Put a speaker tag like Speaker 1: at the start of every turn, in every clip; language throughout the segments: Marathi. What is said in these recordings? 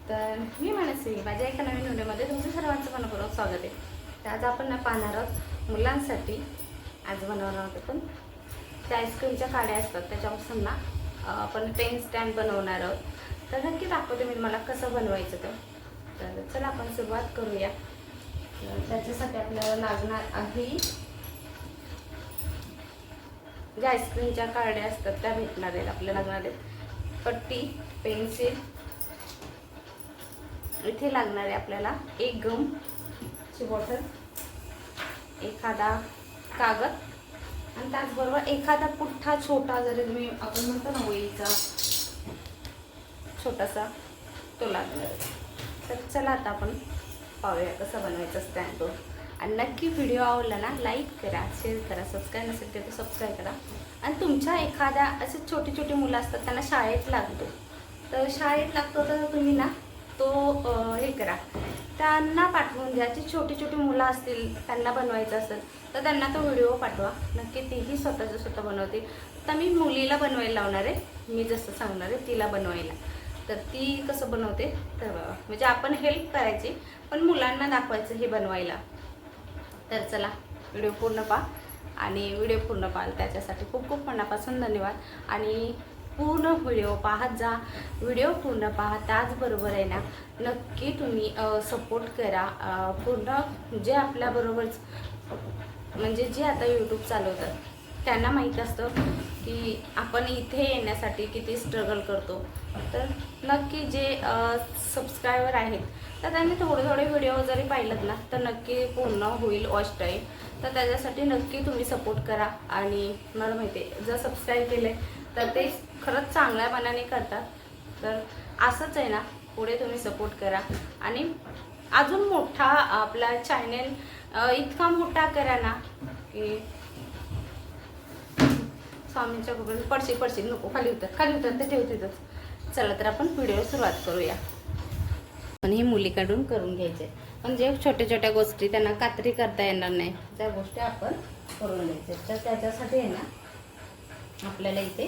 Speaker 1: तर मी मनस्वी माझ्या एका नवीन व्हिडिओमध्ये तुमचं सर्वांचं मनपूर्वक स्वागत आहे. तर आज आपण ना पाहणार आहोत मुलांसाठी आज बनवणार आहोत आपण त्या आईस्क्रीमच्या काड्या असतात त्याच्यापासून ना आपण पेन स्टँड बनवणार आहोत. तर नक्की दाखवते मी तुम्हाला कसं बनवायचं ते. तर चला आपण सुरुवात करूया. त्याच्यासाठी आपल्याला लागणार आहे ज्या आईस्क्रीमच्या काड्या असतात त्या भेटणार आहेत. आपल्याला लागणार आहेत पट्टी, पेन्सिल, इथे लागणार आहे आपल्याला एक गमची बॉटल, एखादा कागद आणि त्याचबरोबर एखादा पुठ्ठा छोटा, जरी तुम्ही आपण म्हणतो ना वहीचा छोटासा, तो लागणार आहे. तर चला आता आपण पाहूया कसं बनवायचं स्टँड तो. आणि नक्की व्हिडिओ आवडला ना लाईक करा, शेअर करा, सबस्क्राईब नसेल तर सबस्क्राईब करा. आणि तुमच्या एखाद्या असे छोटी छोटी मुलं असतात त्यांना शाळेत लागतो, तर शाळेत लागतो तर तुम्ही ना तो हे करा, त्यांना पाठवून द्या. जी छोटी छोटी मुलं असतील त्यांना बनवायचं असेल तर त्यांना तो व्हिडिओ पाठवा. नक्की तीही स्वतः बनवते. तर मी मुलीला बनवायला लावणार आहे, मी जसं सांगणार आहे तिला बनवायला. तर ती कसं बनवते तर म्हणजे आपण हेल्प करायची पण मुलांना दाखवायचं हे बनवायला. तर चला व्हिडिओ पूर्ण पहा. आणि व्हिडिओ पूर्ण पाहाल त्याच्यासाठी खूप खूप मनापासून धन्यवाद. आणि पूर्ण व्हिडिओ पाहत जा, व्हिडिओ पूर्ण पहा. त्याचबरोबर आहे ना नक्की तुम्ही सपोर्ट करा. पूर्ण जे आपल्याबरोबर म्हणजे जे आता यूट्यूब चालवतात त्यांना माहीत असतं की आपण इथे येण्यासाठी किती स्ट्रगल करतो. तर नक्की जे सबस्क्रायबर आहेत तर त्यांनी थोडे व्हिडिओ जरी पाहिलेत ना तर नक्की पूर्ण होईल वॉच टाईम. तर त्याच्यासाठी नक्की तुम्ही सपोर्ट करा. आणि मला माहिती आहे जर सबस्क्राईब केले तर ते खरंच चांगल्या मनाने करतात. तर असंच आहे ना, पुढे तुम्ही सपोर्ट करा आणि अजून मोठा आपला चॅनल इतका मोठा करा ना की स्वामींच्या कृपेने पडशील नको, खाली उतर ते ठेवतीतच. चला तर आपण व्हिडिओ सुरुवात करूया. पण हे मुलीकडून करून घ्यायचे, पण जे छोट्या छोट्या गोष्टी त्यांना कात्री करता येणार नाही त्या गोष्टी आपण करून घ्यायच्या. तर त्याच्यासाठी आहे ना आपल्याला इथे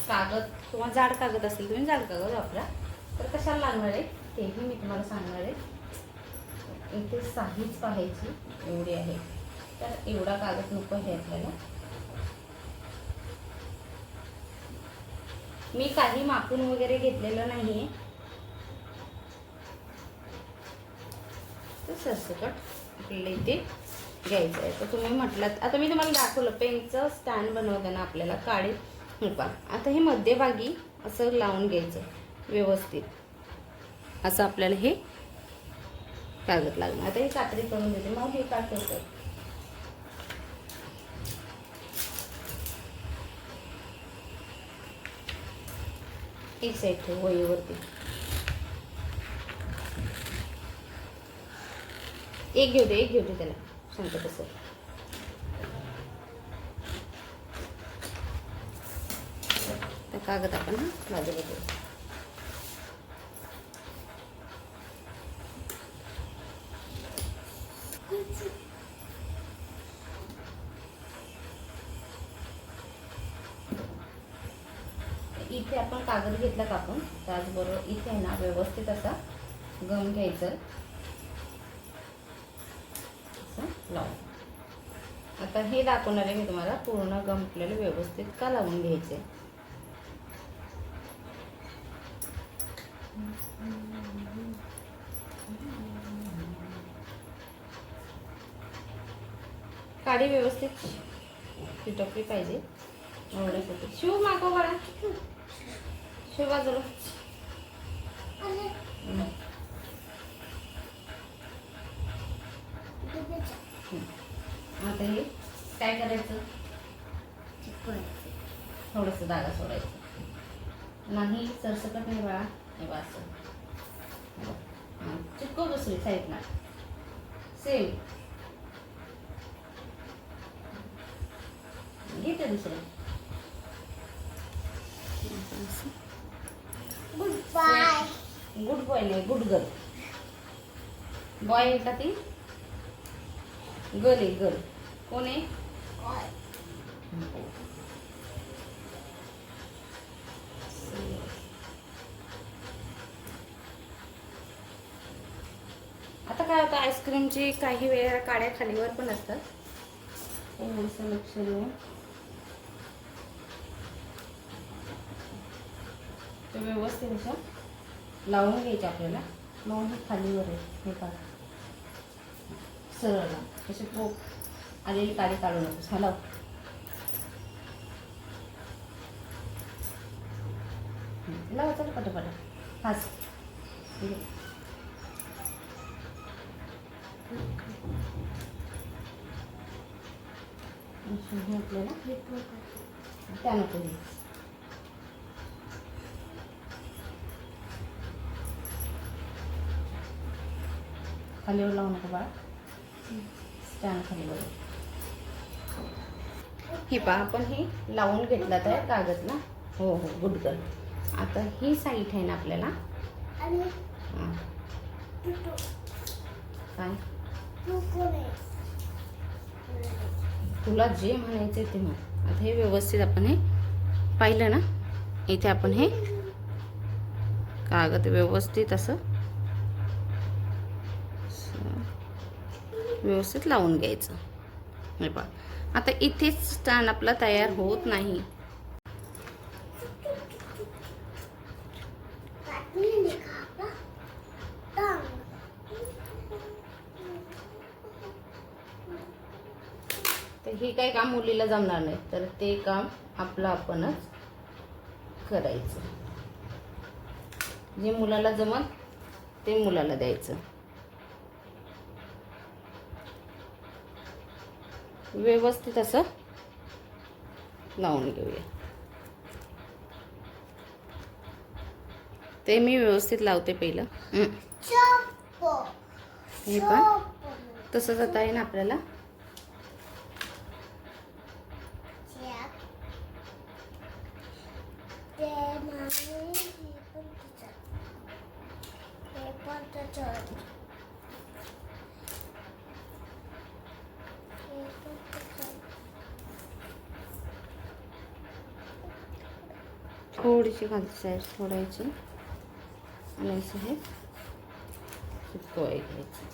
Speaker 1: कागद किंवा जाड कागद असेल तुम्ही जाड कागद वापरा. तर कशाला लागणार आहे तेही मी तुम्हाला सांगणार आहे. इथे साईज पाहायची एवढी आहे, तर एवढा कागद नको आहे आपल्याला. मी काही मापून वगैरे घेतलेलं नाही आहे. तर सरसकट आपल्याला इथे घ्यायचं आहे. तर तुम्ही म्हटलात आता मी तुम्हाला दाखवलं पेनचं स्टँड बनवताना आपल्याला काढे नका. आता हे मध्यभागी असं लावून घ्यायचं व्यवस्थित. असं आपल्याला हे कागद लागणार. आता हे कात्री करून देते, मग हे काय करतं एक साईड ठेव वहीवरती. एक घेऊ दे त्याला शांत कसं. तर कागद आपण बाजूला घेऊ. इथे आपण कागद घेतला कापून, त्याचबरोबर इथे ना व्यवस्थित असा गम घ्यायचं असं लावून. आता हे दाखवणार आहे मी तुम्हाला पूर्ण गम आपल्याला व्यवस्थित का लावून घ्यायचे. काडी व्यवस्थित चिटकली पाहिजे एवढ्यासाठी. शिव मागव बाळा, शिव बाजूला. आता हे काय करायचं, थोडंसं जागा सोडायचं नाही, सरसकट नाही बाळा. हे असं चिटको बसली साईडला सेम. घेते दुसरं. गुड बॉय नाही, गुड गर्ल. बॉय आहे का ती, गर्ल आहे गर्ल. कोण आहे, काय होतं, आईस्क्रीमची काही वेळा काड्या खालीवर पण असतात. थोडंसं लक्ष देऊन ते व्यवस्थित असं लावून घ्यायचे आपल्याला. मग हे खालीवर आहे हे का सरळ असे पोक आलेली काडी काढू नकोस. हलव. लावायचं ना पटापट. हाच आपल्याला त्या नको खालीवर लावू नको बाळा. स्टँड खालीवर. हे पहा आपण हे लावून घेतला तर कागद ना. हो हो गुड गर्ल. आता ही साईड आहे ना आपल्याला काय तुला जे म्हणायचं ते म्हण. आता हे व्यवस्थित आपण हे पाहिलं ना. इथे आपण हे कागद व्यवस्थित असं व्यवस्थित लावून घ्यायचं. हे पहा आता इथेच स्टँड आपला तयार होत नाही. तर हे काही काम मुलीला जमणार नाही, तर ते काम आपलं आपणच करायचं. जे मुलाला जमत ते मुलाला द्यायचं. व्यवस्थित असं लावून घेऊया. ते मी व्यवस्थित लावते पहिलं. हे पण तसंच आता आहे ना आपल्याला थोडीशी खालची साईड सोडायची आणि असं हे चिपकवाय घ्यायचं.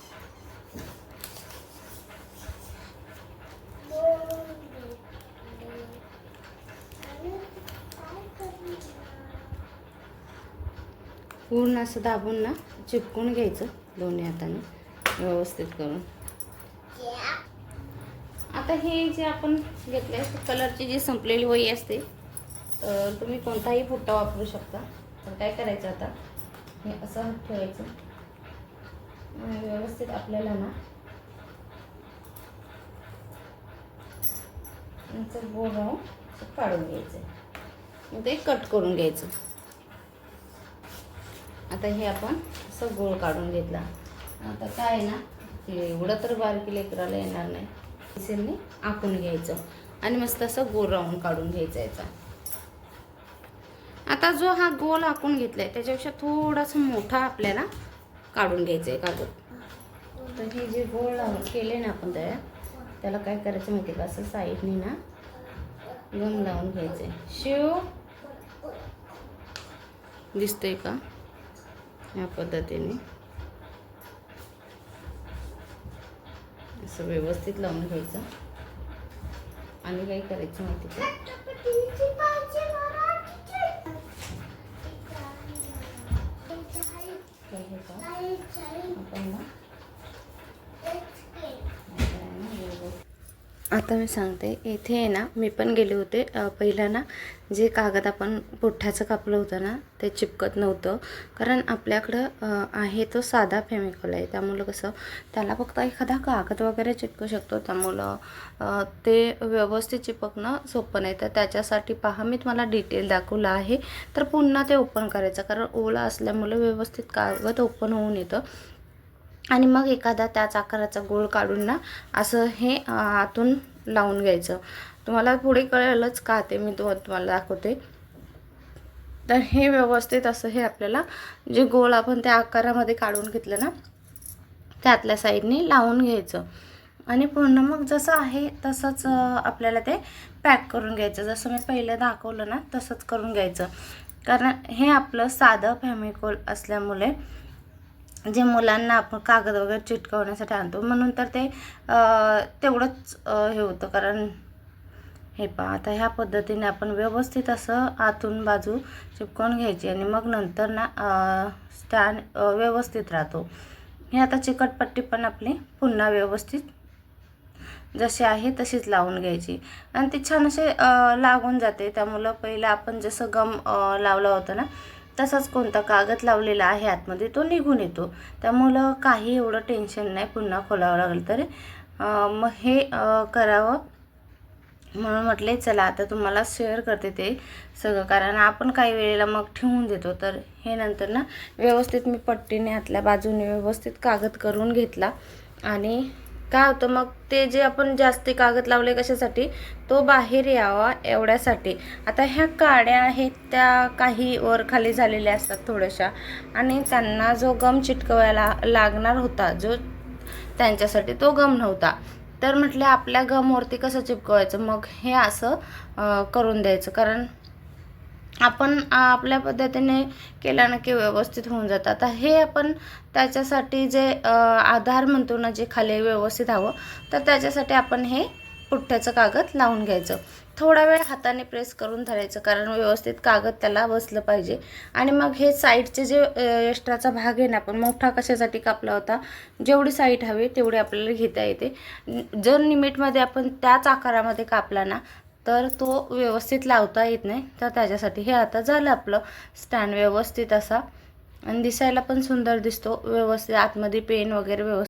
Speaker 1: पूर्ण असं दाबून ना चिपकून घ्यायचं दोन्ही हाताने व्यवस्थित करून. आता हे जे आपण घेतलंय कलरची जी संपलेली वही असते, तर तुम्ही कोणताही पुट्टा वापरू शकता. तर काय करायचं आता हे असं ठेवायचं आणि व्यवस्थित आपल्याला ना याचं गोल राहून काढून घ्यायचं. मग ते कट करून घ्यायचं. आता हे आपण असं गोल काढून घेतला. आता काय ना ते एवढं तर बारकी लेकराला येणार नाही. पेन्सिलने आखून घ्यायचं आणि मस्त असं गोल राऊंड काढून घ्यायचा याचा. आता जो हा गोल आखून घेतलाय त्याच्यापेक्षा थोडासा मोठा आपल्याला काढून घ्यायचा आहे कागद. तर हे जे गोल लावून केले ना आपण त्याला काय करायचं माहिती का, असं साईडने ना गम लावून घ्यायचे. शिव दिसतंय का, या पद्धतीने असं व्यवस्थित लावून घ्यायचं. आणि काय करायचं माहिती का, आपण ना आता मी सांगते. इथे आहे ना मी पण गेले होते पहिला ना, जे कागद आपण पुठ्ठ्याचं कापलं होतं ना ते चिपकत नव्हतं. कारण आपल्याकडं आहे तो साधा फेमिकॉल आहे, त्यामुळं कसं त्याला फक्त एखादा कागद वगैरे चिटकू शकतो. त्यामुळं ते व्यवस्थित चिपकणं सोपं नाही. तर त्याच्यासाठी पहा मी तुम्हाला डिटेल दाखवलं आहे. तर पुन्हा ते ओपन करायचं, कारण ओला असल्यामुळे व्यवस्थित कागद ओपन होऊन येतं. आणि मग एखादा त्याच आकाराचा गोळ काढून ना असं हे आतून लावून घ्यायचं. तुम्हाला पुढे कळेलच का ते मी तुम्हाला दाखवते. तर हे व्यवस्थित असं हे आपल्याला जे गोल आपण त्या आकारामध्ये काढून घेतलं ना त्यातल्या साईडने लावून घ्यायचं. आणि पूर्ण मग जसं आहे तसंच आपल्याला ते पॅक करून घ्यायचं. जसं मी पहिलं दाखवलं ना तसंच करून घ्यायचं. कारण हे आपलं साधं फेमिकॉल असल्यामुळे जे मुलांना आपण कागद वगैरे चिटकवण्यासाठी आणतो म्हणून तर ते तेवढंच हे होतं. कारण हे पहा आता ह्या पद्धतीने आपण व्यवस्थित असं आतून बाजू चिपकवून घ्यायची आणि मग नंतर ना स्टँड व्यवस्थित राहतो. हे आता चिकटपट्टी पण आपली पुन्हा व्यवस्थित जशी आहे तशीच लावून घ्यायची आणि ती छान असे लागून जाते. त्यामुळं पहिलं आपण जसं गम लावला होता ना तसाच कोणता कागद लावलेला आहे आतमध्ये तो निघून येतो. त्यामुळं काही एवढं टेन्शन नाही पुन्हा खोलावं लागलं तरी. मग हे करावं म्हणून म्हटले चला आता तुम्हाला शेअर करते ते सगळं. कारण आपण काही वेळेला मग ठेवून देतो. तर हे नंतर ना व्यवस्थित मी पट्टीने आतल्या बाजूने व्यवस्थित कागद करून घेतला. आणि काय होतं मग ते जे आपण जास्ती कागद लावले कशासाठी तो बाहेर यावा एवढ्यासाठी. आता ह्या काड्या आहेत त्या काही वर खाली झालेल्या असतात थोड्याशा आणि त्यांना जो गम चिटकवायला लागणार होता जो त्यांच्यासाठी तो गम नव्हता. तर म्हटले आपल्या गमवरती कसं चिपकवायचं. मग हे असं करून द्यायचं. कारण आपण आपल्या पद्धतीने केल्यानं की व्यवस्थित होऊन जातं. आता हे आपण त्याच्यासाठी जे आधार म्हणतो ना जे खाली व्यवस्थित हवं तर त्याच्यासाठी आपण हे पुठ्ठ्याचं कागद लावून घ्यायचं. थोडा वेळ हाताने प्रेस करून धरायचं कारण व्यवस्थित कागद त्याला बसलं पाहिजे. आणि मग हे साईडचे जे एक्स्ट्राचा भाग आहे ना आपण मोठा कशासाठी कापला होता जेवढी साईड हवी तेवढी आपल्याला घेता येते. जर लिमिटमध्ये आपण त्याच आकारामध्ये कापला ना तर तो व्यवस्थित लावता येत नाही. तर त्याच्यासाठी हे आता झालं आपलं स्टँड व्यवस्थित असा आणि दिसायला पण सुंदर दिसतो. व्यवस्थित आतमध्ये पेन वगैरे व्यवस्थित